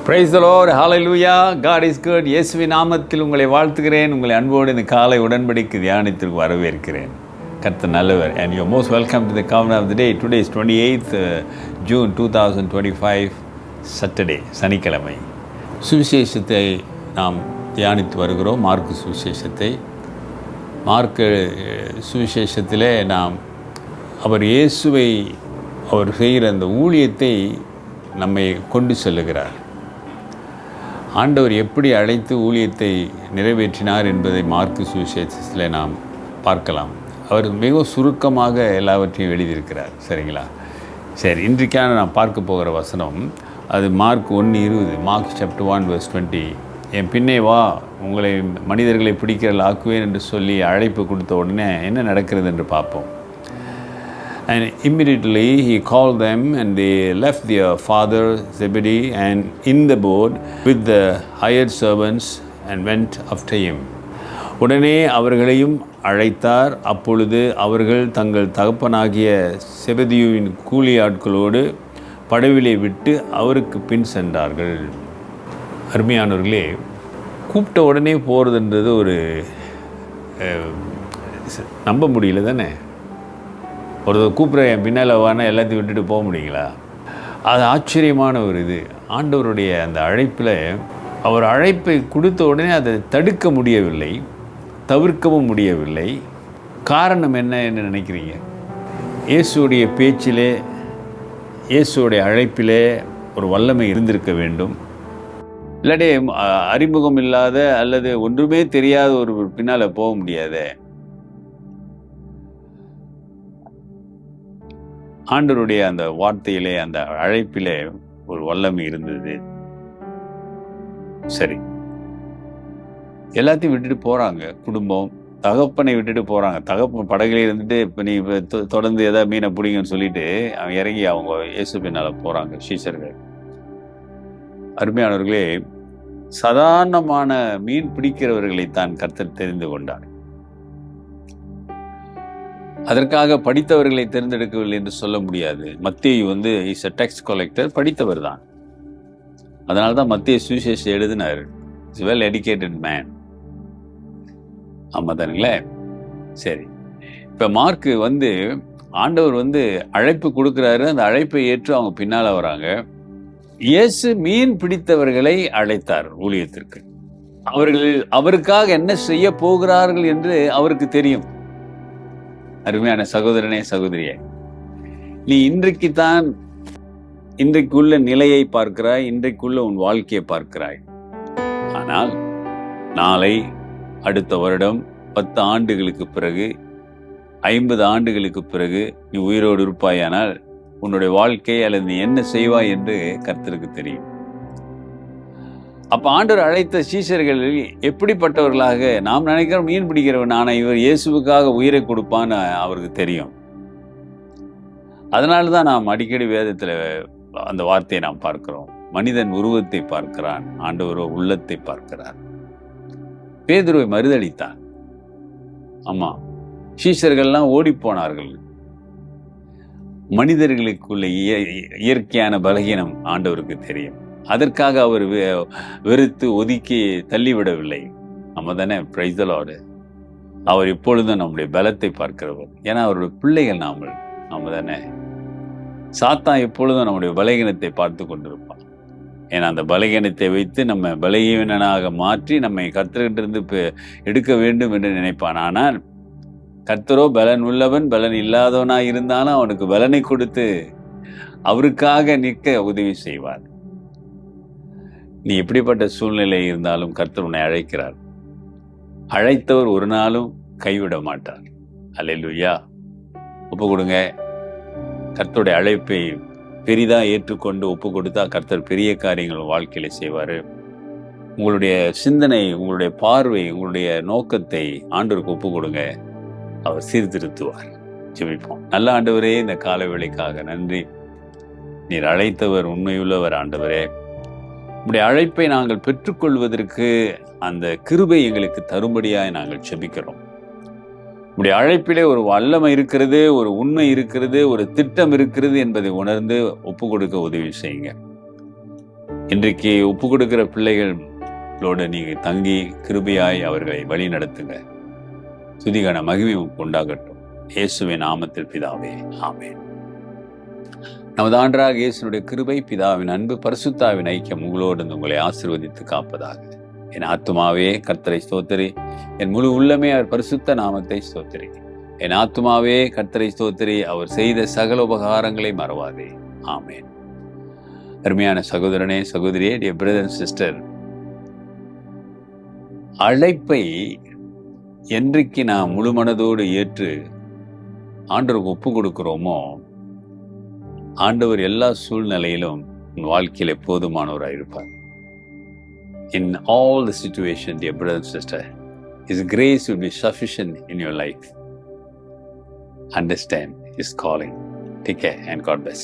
Praise the Lord, hallelujah, God is good. இயேசுவின் நாமத்தில் உங்களை வாழ்த்துகிறேன். உங்களை அன்போடு இந்த காலை உடன்படிக்கை தியானத்திற்கு வரவேற்கிறேன். கர்த்தர் நல்லவர். And you're most welcome to the covenant of the day. Today is 28th June 2025, Saturday, சனிக்கிழமை. சுவிசேஷத்தை நாம் தியானித்து வருகிறோம். மார்க்கு சுவிசேஷத்தை. மார்க்கு சுவிசேஷத்திலே நாம் அவர் இயேசுவை அவர் செய்கிற அந்த ஊழியத்தை நம்மை கொண்டு செல்லுகிறார். ஆண்டவர் எப்படி அழைத்து ஊழியத்தை நிறைவேற்றினார் என்பதை மார்க்கு சுவிசேஷத்தில் நாம் பார்க்கலாம். அவர் மிகவும் சுருக்கமாக எல்லாவற்றையும் எழுதியிருக்கிறார். சரிங்களா? சரி, இன்றைக்கான நாம் பார்க்க போகிற வசனம் அது மார்க் 1:20. Mark chapter 1 verse 20. என் பின்னே வா, உங்களை மனிதர்களை பிடிக்கிறல் ஆக்குவேன் என்று சொல்லி அழைப்பு கொடுத்த உடனே என்ன நடக்கிறது என்று பார்ப்போம். And immediately he called them, and they left their father Zebedee and in the boat with the hired servants and went after him. உடனே அவர்களையும் அழைத்தார். அப்பொழுது அவர்கள் தங்கள் தகப்பனாகிய செபதியுவின் கூலி ஆட்களோடு படவிலை விட்டு அவருக்கு பின் சென்றார்கள். அருமையானவர்களே, கூப்பிட்ட உடனே போகிறதுன்றது ஒரு நம்ப முடியல தானே. ஒருத்தர் கூப்பிட்ற என் பின்னால் வானா எல்லாத்தையும் விட்டுட்டு போக முடியுங்களா? அது ஆச்சரியமான ஒரு இது. ஆண்டவருடைய அந்த அழைப்பில் அவர் அழைப்பை கொடுத்த உடனே அதை தடுக்க முடியவில்லை, தவிர்க்கவும் முடியவில்லை. காரணம் என்ன நினைக்கிறீங்க? இயேசுடைய பேச்சிலே, இயேசுடைய அழைப்பிலே ஒரு வல்லமை இருந்திருக்க வேண்டும். இல்லாட்டி அறிமுகம் இல்லாத அல்லது ஒன்றுமே தெரியாத ஒரு பின்னால் போக முடியாத. ஆண்டவருடைய அந்த வார்த்தையிலே, அந்த அழைப்பிலே ஒரு வல்லமை இருந்தது. சரி, எல்லாத்தையும் விட்டுட்டு போகிறாங்க. குடும்பம், தகப்பனை விட்டுட்டு போகிறாங்க. தகப்பன் படகுல இருந்துட்டு இப்போ நீ தொடர்ந்து எதாவது மீனை பிடிங்கன்னு சொல்லிட்டு அவன் இறங்கி அவங்க இயேசு பின்னால் போகிறாங்க சீஷர்கள். அருமையானவர்களே, சாதாரணமான மீன் பிடிக்கிறவர்களை தான் கர்த்தர் தெரிந்து கொண்டார். அதற்காக படித்தவர்களை தேர்ந்தெடுக்கவில்லை என்று சொல்ல முடியாது. மத்தேயு இஸ் அ டெக்ஸ்ட் கலெக்டர், படித்தவர் தான். அதனால தான் மத்தேயு சுவிசேஷம் எழுதினார். Is well educated man. ஆமாம் தானுங்களே. சரி, இப்போ மார்க்கு ஆண்டவர் அழைப்பு கொடுக்குறாரு. அந்த அழைப்பை ஏற்று அவங்க பின்னால் வராங்க. இயேசு மீன் பிடித்தவர்களை அழைத்தார் ஊழியத்திற்கு. அவருக்காக என்ன செய்ய போகிறார்கள் என்று அவருக்கு தெரியும். அருமையான சகோதரனே, சகோதரியே, நீ இன்றைக்குள்ள நிலையை பார்க்கிறாய், இன்றைக்குள்ள உன் வாழ்க்கையை பார்க்கிறாய். ஆனால் நாளை, அடுத்த வருடம், 10 ஆண்டுகளுக்கு பிறகு, 50 ஆண்டுகளுக்கு பிறகு நீ உயிரோடு இருப்பாயானால் உன்னுடைய வாழ்க்கை அல்லது நீ என்ன செய்வாய் என்று கர்த்தருக்கு தெரியும். அப்போ ஆண்டவர் அழைத்த சீஷர்கள் எப்படிப்பட்டவர்களாக? நாம் நினைக்கிறோம் மீன் பிடிக்கிறவன், ஆனால் இவர் இயேசுவுக்காக உயிரை கொடுப்பான்னு அவருக்கு தெரியும். அதனால தான் நாம் அடிக்கடி வேதத்தில் அந்த வார்த்தையை நாம் பார்க்கிறோம். மனிதன் உருவத்தை பார்க்கிறான், ஆண்டவரோ உள்ளத்தை பார்க்கிறார். பேதுருவை மறுதளித்தான். ஆமா, சீஷர்கள்லாம் ஓடி போனார்கள். மனிதர்களுக்குள்ள இயற்கையான பலகீனம் ஆண்டவருக்கு தெரியும். அதற்காக அவர் வெறுத்து ஒதுக்கி தள்ளிவிடவில்லை. நம்ம தானே, பிரைஸ் தி லார்ட். அவர் இப்பொழுதும் நம்முடைய பலத்தை பார்க்கிறவர். ஏன்னா அவருடைய பிள்ளைகள் நாம தானே. சாத்தான் எப்பொழுதும் நம்முடைய பலகீனத்தை பார்த்து கொண்டிருப்பான். ஏன்னா அந்த பலகீனத்தை வைத்து நம்ம பலகீனனாக மாற்றி நம்மை கர்த்தரிடமிருந்து எடுக்க வேண்டும் என்று நினைப்பான். ஆனால் கர்த்தரோ பலன் உள்ளவன், பலன் இல்லாதவனாக இருந்தாலும் அவனுக்கு பலனை கொடுத்து அவருக்காக நிற்க உதவி செய்வார். நீ எப்படிப்பட்ட சூழ்நிலை இருந்தாலும் கர்த்தர் உன்னை அழைக்கிறார். அழைத்தவர் ஒரு நாளும் கைவிட மாட்டார். அல்லேலூயா. ஒப்பு கொடுங்க. கர்த்தருடைய அழைப்பை பெரிதா ஏற்றுக்கொண்டு ஒப்பு கொடுத்தா கர்த்தர் பெரிய காரியங்கள் வாழ்க்கையில செய்வார். உங்களுடைய சிந்தனை, உங்களுடைய பார்வை, உங்களுடைய நோக்கத்தை ஆண்டவருக்கு ஒப்பு கொடுங்க. அவர் சீர்திருத்துவார். ஜெபிப்போம். நல்ல ஆண்டவரே, இந்த கால வேளைக்காக நன்றி. நீர் அழைத்தவர் உண்மையுள்ளவர். ஆண்டவரே, உடைய அழைப்பை நாங்கள் பெற்றுக்கொள்வதற்கு அந்த கிருபை எங்களுக்கு தரும்படியாய் நாங்கள் ஜெபிக்கிறோம். உடைய அழைப்பிலே ஒரு வல்லமை இருக்கிறது, ஒரு உண்மை இருக்கிறது, ஒரு திட்டம் இருக்கிறது என்பதை உணர்ந்து ஒப்பு கொடுக்க உதவி செய்யுங்க. இன்றைக்கு ஒப்பு கொடுக்கிற பிள்ளைகளோடு நீங்கள் தங்கி கிருபையாய் அவர்களை வழி நடத்துங்க. துதிகான மகிமை உண்டாகட்டும். இயேசுவின் நாமத்தில் பிதாவே, ஆமென். நமது ஆண்டவராகிய இயேசுவினுடைய கிருபை, பிதாவின் அன்பு, பரிசுத்தாவின் ஐக்கியம் உங்களோடு உங்களை ஆசீர்வதித்து காப்பதாக. என் ஆத்துமாவே கர்த்தரை ஸ்தோத்திரி, என் முழு உள்ளமே அவர் பரிசுத்த நாமத்தை ஸ்தோத்திரி. என் ஆத்துமாவே கர்த்தரை ஸ்தோத்திரி, அவர் செய்த சகல உபகாரங்களை மறவாதே. ஆமென். அருமையான சகோதரனே, சகோதரியே, டியர் பிரதர் அண்ட் சிஸ்டர், அழைப்பை என்றைக்கு நாம் முழு மனதோடு ஏற்று ஆண்டவருக்கு ஒப்பு கொடுக்கிறோமோ, ஆண்டவர் எல்லா சூழ்நிலையிலும் உன் வாழ்க்கையில் போதுமானவராக இருப்பார். In all the situation, dear brother and sister, His grace will be sufficient in your life. Understand His calling. Take care and God bless.